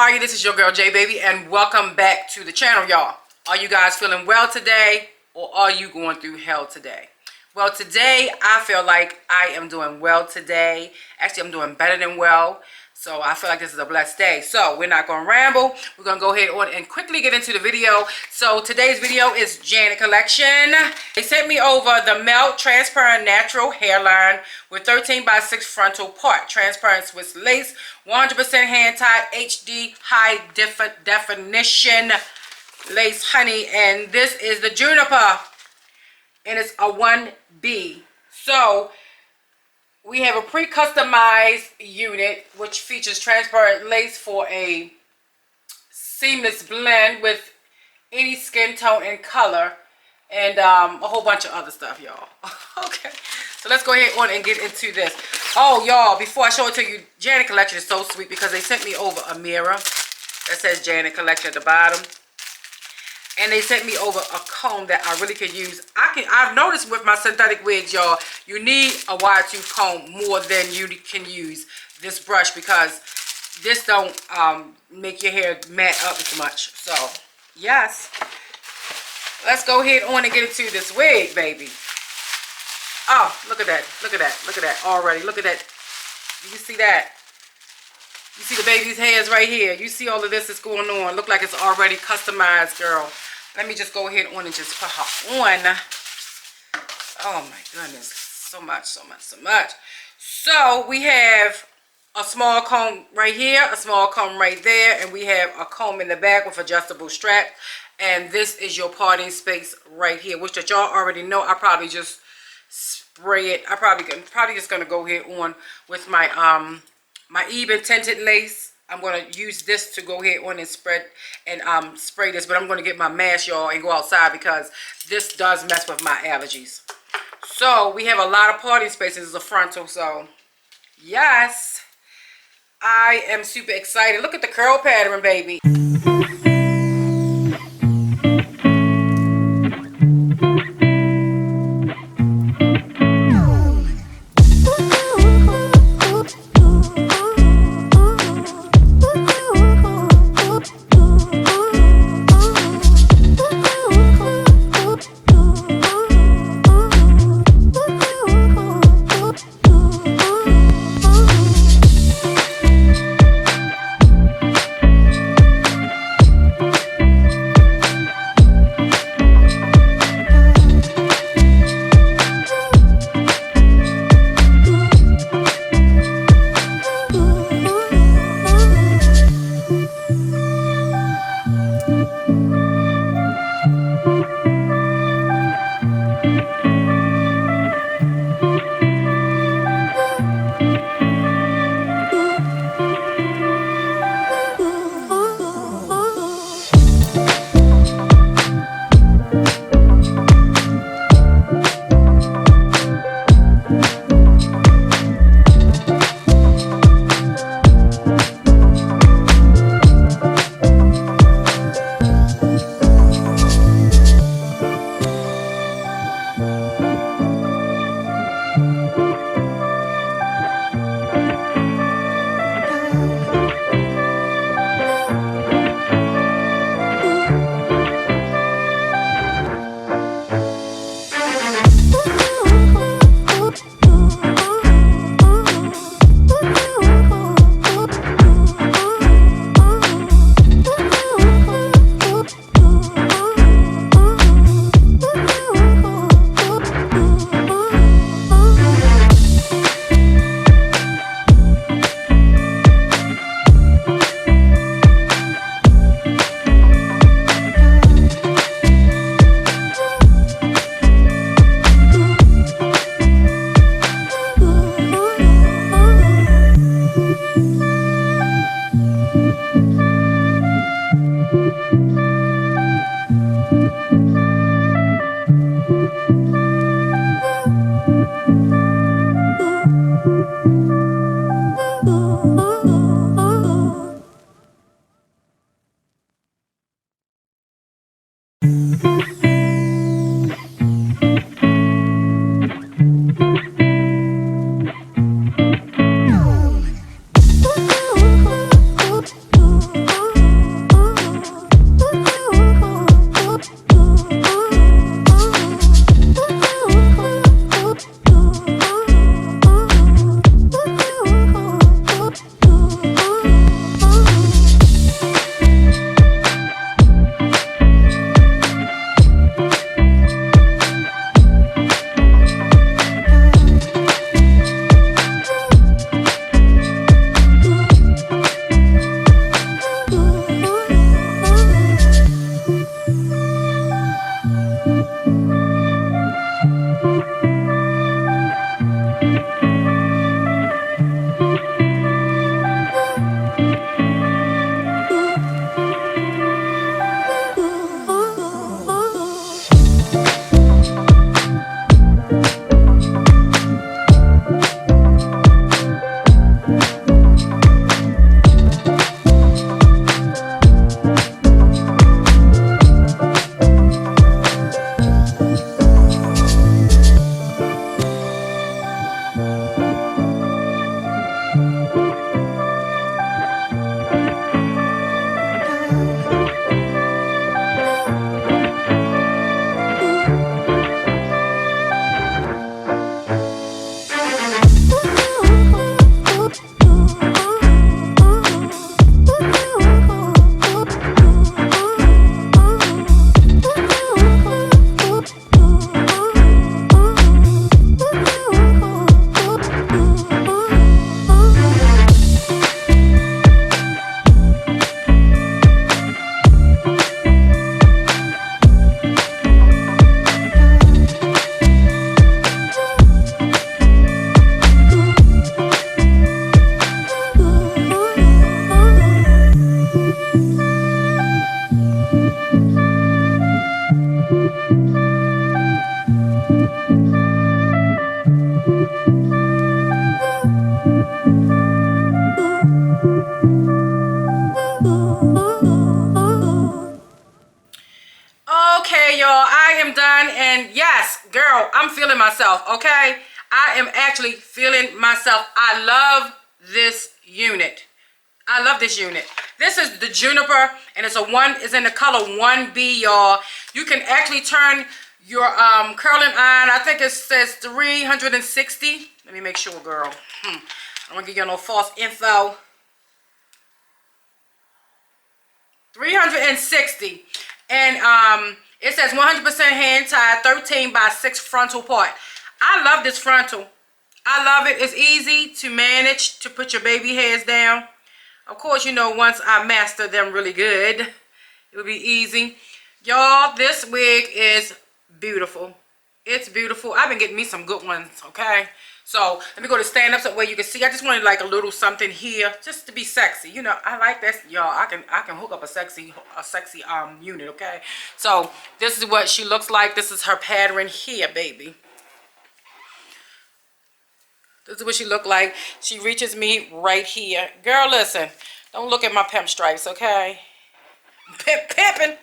are you? This is your girl J Baby, and welcome back to the channel, y'all. Are you guys feeling well today, or are you going through hell today? Well, today I feel like I am doing well today. Actually, I'm doing better than well. So I feel like this is a blessed day. So we're not going to ramble. We're going to go ahead on and quickly get into the video. So today's video is Janet collection. They sent me over the Melt Transparent Natural Hairline with 13 by 6 frontal part. Transparent Swiss lace, 100% hand tied, HD high definition lace, honey. And this is the Juniper. And it's a 1B. So we have a pre-customized unit which features transparent lace for a seamless blend with any skin tone and color, and a whole bunch of other stuff, y'all. Okay, so let's go ahead on and get into this. Oh, y'all, before I show it to you, Janet collection is so sweet because they sent me over a mirror that says Janet collection at the bottom. And they sent me over a comb that I really could use. I've noticed with my synthetic wigs, y'all, you need a wide tooth comb more than you can use this brush, because this don't make your hair mat up as much. So, yes. Let's go ahead on and get into this wig, baby. Oh, look at that. Look at that. Look at that already. Look at that. You see that? You see the baby's hairs right here. You see all of this is going on. Look like it's already customized, girl. Let me just go ahead on and just put her on. Oh my goodness. So much, so much, so much. So we have a small comb right here, a small comb right there, and we have a comb in the back with adjustable strap. And this is your parting space right here, which that y'all already know. I probably just spray it. I probably just gonna go ahead on with my my even tinted lace. I'm going to use this to go ahead on and spread and spray this, but I'm going to get my mask, y'all, and go outside because this does mess with my allergies. So we have a lot of parting spaces as a frontal, so yes, I am super excited. Look at the curl pattern, baby. am done, and yes, girl, I'm feeling myself, okay? I am actually feeling myself. I love this unit. I love this unit. This is the Juniper, and it's in the color 1B, y'all. You can actually turn your curling iron. I think it says 360. Let me make sure, girl. I don't want to give you no false info. 360. And it says 100% hand tied, 13 by 6 frontal part. I love this frontal. I love it. It's easy to manage to put your baby hairs down. Of course, you know, once I master them really good, it will be easy. Y'all, this wig is beautiful. It's beautiful. I've been getting me some good ones, okay? So let me go to stand up so where you can see. I just wanted like a little something here just to be sexy. You know, I like that, y'all. I can hook up a sexy unit, okay? So this is what she looks like. This is her pattern here, baby. This is what she look like. She reaches me right here. Girl, listen. Don't look at my pimp stripes, okay? I'm pimping.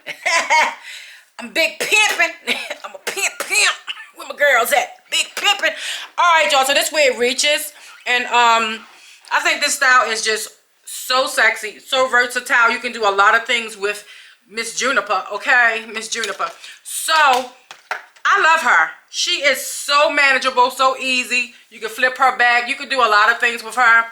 I'm big pimping. I'm a pimp. Where my girls at? Big pimping. Alright, y'all. So this way it reaches. And I think this style is just so sexy. So versatile. You can do a lot of things with Miss Juniper, okay? Miss Juniper. So I love her. She is so manageable, so easy. You can flip her back. You can do a lot of things with her.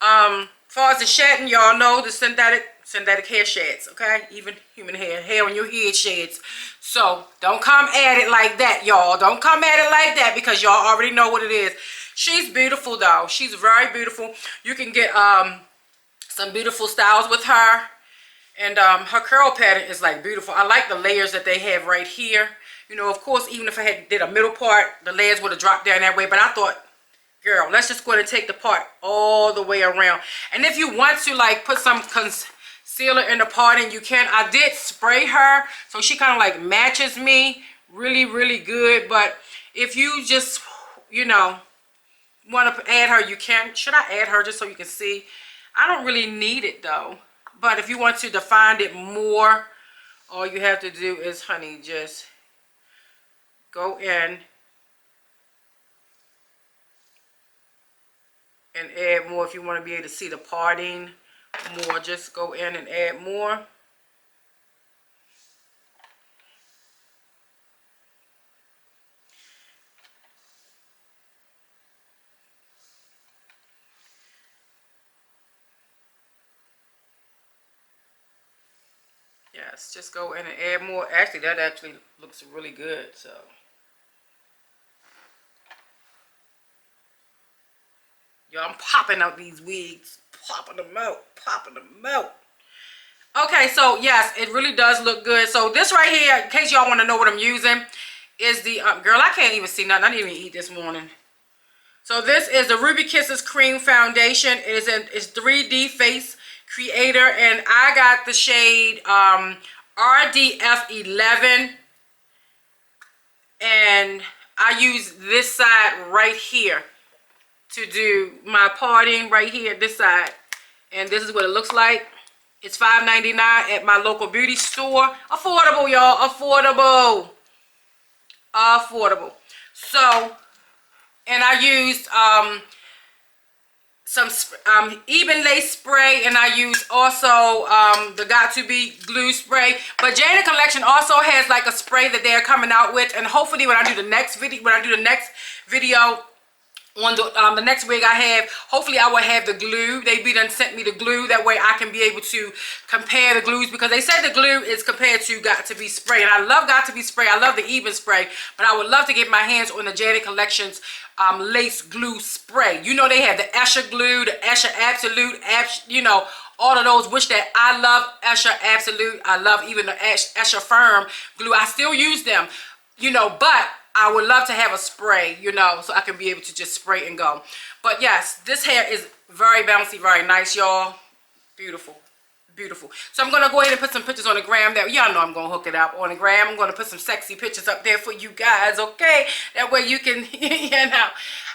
As far as the shedding, y'all know the synthetic hair sheds, okay? Even human hair on your head sheds. So don't come at it like that, y'all. Don't come at it like that because y'all already know what it is. She's beautiful, though. She's very beautiful. You can get some beautiful styles with her. And her curl pattern is like beautiful. I like the layers that they have right here. You know, of course, even if I did a middle part, the layers would have dropped down that way. But I thought, girl, let's just go ahead and take the part all the way around. And if you want to, like, put some concealer in the parting, you can. I did spray her, so she kind of, like, matches me really, really good. But if you just, you know, want to add her, you can. Should I add her just so you can see? I don't really need it, though. But if you want to define it more, all you have to do is, honey, just go in and add more. If you want to be able to see the parting more, just go in and add more. Yes, just go in and add more. Actually, that actually looks really good, so. Yo, I'm popping out these wigs. Popping them out. Okay, so yes, it really does look good. So this right here, in case y'all want to know what I'm using, is the, girl, I can't even see nothing. I didn't even eat this morning. So this is the Ruby Kisses Cream Foundation. It's 3D Face Creator, and I got the shade RDF11. And I use this side right here to do my parting right here, this side. And this is what it looks like. It's $5.99 at my local beauty store. Affordable, y'all. Affordable. So, and I used some even lace spray, and I used also the Got To Be glue spray. But Janet Collection also has like a spray that they're coming out with, and hopefully when I do the next video, on the next wig I have, hopefully I will have the glue. They done sent me the glue. That way I can be able to compare the glues, because they said the glue is compared to Got To Be spray. And I love Got To Be spray. I love the even spray. But I would love to get my hands on the Janet Collection's lace glue spray. You know, they have the Escher glue, the Escher Absolute, you know, all of those, which that I love Escher Absolute. I love even the Escher Firm glue. I still use them, you know, but I would love to have a spray, you know, so I can be able to just spray and go. But yes, this hair is very bouncy, very nice, y'all. Beautiful. Beautiful. So I'm going to go ahead and put some pictures on the gram there. Y'all know I'm going to hook it up on the gram. I'm going to put some sexy pictures up there for you guys, okay? That way you can, you know,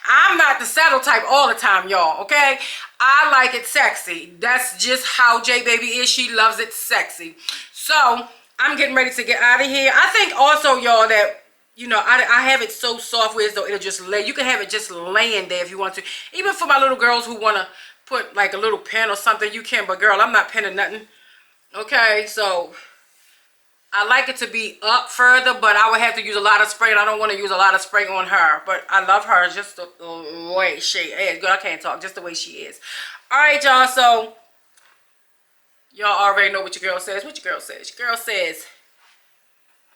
I'm not the settle type all the time, y'all, okay? I like it sexy. That's just how J Baby is. She loves it sexy. So I'm getting ready to get out of here. I think also, y'all, that, you know, I have it so soft where as though it'll just lay. You can have it just laying there if you want to. Even for my little girls who want to put like a little pen or something, you can. But girl, I'm not penning nothing. Okay, so I like it to be up further, but I would have to use a lot of spray, and I don't want to use a lot of spray on her. But I love her just the way she is. Girl, I can't talk. Just the way she is. All right, y'all. So y'all already know what your girl says. What your girl says? Your girl says,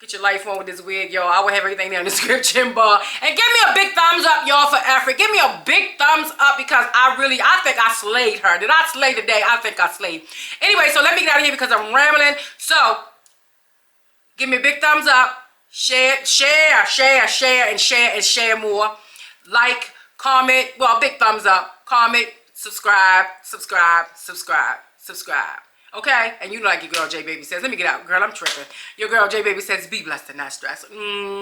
get your life on with this wig, y'all. I will have everything down in the description bar. And give me a big thumbs up, y'all, for effort. Give me a big thumbs up because I think I slayed her. Did I slay today? I think I slayed. Anyway, so let me get out of here because I'm rambling. So give me a big thumbs up. Share, and share more. Like, comment. Well, big thumbs up. Comment, subscribe. Okay? And you know, like your girl J Baby says. Let me get out. Girl, I'm tripping. Your girl J Baby says, be blessed and not stressed. Mwah.